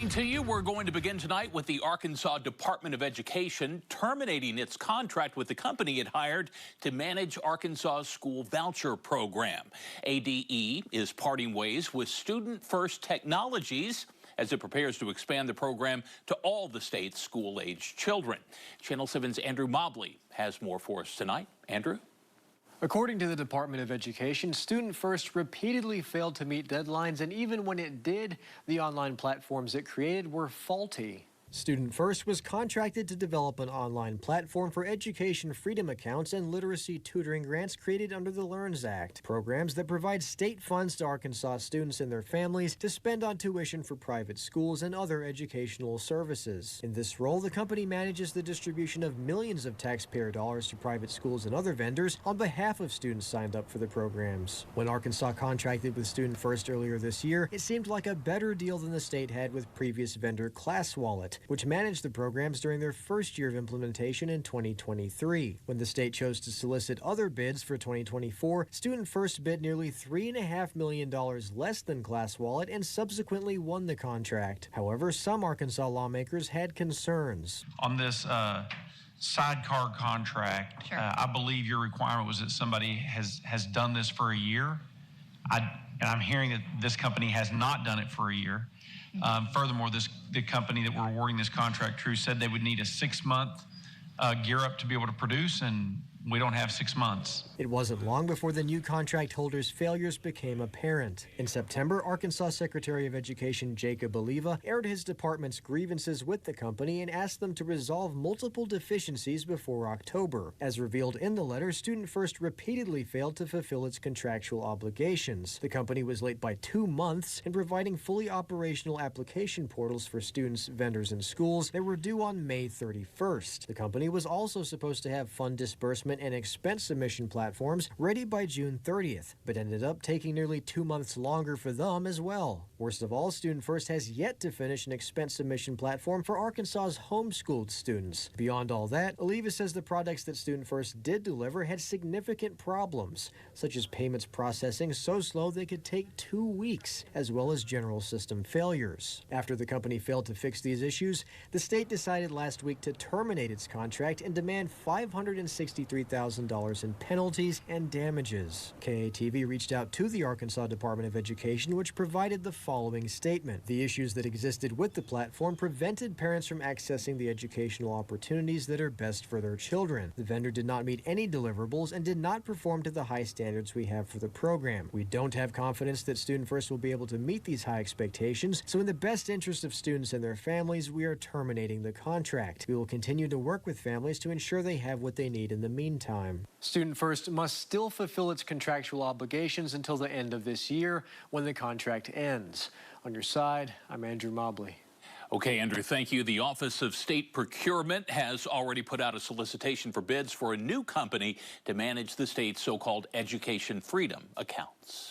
morning to you. We're going to begin tonight with the Arkansas Department of Education terminating its contract with the company it hired to manage Arkansas's school voucher program. ADE is parting ways with Student First Technologies as it prepares to expand the program to all the state's school-aged children. Channel 7's Andrew Mobley has more for us tonight. Andrew? According to the Department of Education, Student First repeatedly failed to meet deadlines, and even when it did, the online platforms it created were faulty. Student First was contracted to develop an online platform for education freedom accounts and literacy tutoring grants created under the LEARNS Act, programs that provide state funds to Arkansas students and their families to spend on tuition for private schools and other educational services. In this role, the company manages the distribution of millions of taxpayer dollars to private schools and other vendors on behalf of students signed up for the programs. When Arkansas contracted with Student First earlier this year, it seemed like a better deal than the state had with previous vendor ClassWallet, which managed the programs during their first year of implementation in 2023. When the state chose to solicit other bids for 2024, Student First bid nearly $3.5 million less than ClassWallet and subsequently won the contract. However, some Arkansas lawmakers had concerns. On this sidecar contract, Sure. I believe your requirement was that somebody has done this for a year. And I'm hearing that this company has not done it for a year. Furthermore, the company that we're awarding this contract to said they would need a 6-month gear up to be able to produce, and we don't have 6 months. It wasn't long before the new contract holder's failures became apparent. In September, Arkansas Secretary of Education Jacob Oliva aired his department's grievances with the company and asked them to resolve multiple deficiencies before October. As revealed in the letter, Student First repeatedly failed to fulfill its contractual obligations. The company was late by 2 months in providing fully operational application portals for students, vendors, and schools that were due on May 31st. The company was also supposed to have fund disbursement and expense submission platforms ready by June 30th, but ended up taking nearly 2 months longer for them as well. Worst of all, Student First has yet to finish an expense submission platform for Arkansas's homeschooled students. Beyond all that, Oliva says the products that Student First did deliver had significant problems, such as payments processing so slow they could take 2 weeks, as well as general system failures. After the company failed to fix these issues, the state decided last week to terminate its contract and demand $563,000 in penalties and damages. KATV reached out to the Arkansas Department of Education, which provided the following statement. The issues that existed with the platform prevented parents from accessing the educational opportunities that are best for their children. The vendor did not meet any deliverables and did not perform to the high standards we have for the program. We don't have confidence that Student First will be able to meet these high expectations, so in the best interest of students and their families, we are terminating the contract. We will continue to work with families to ensure they have what they need in the meantime. Student First must still fulfill its contractual obligations until the end of this year when the contract ends. On your side, I'm Andrew Mobley. Okay, Andrew, thank you. The Office of State Procurement has already put out a solicitation for bids for a new company to manage the state's so-called education freedom accounts.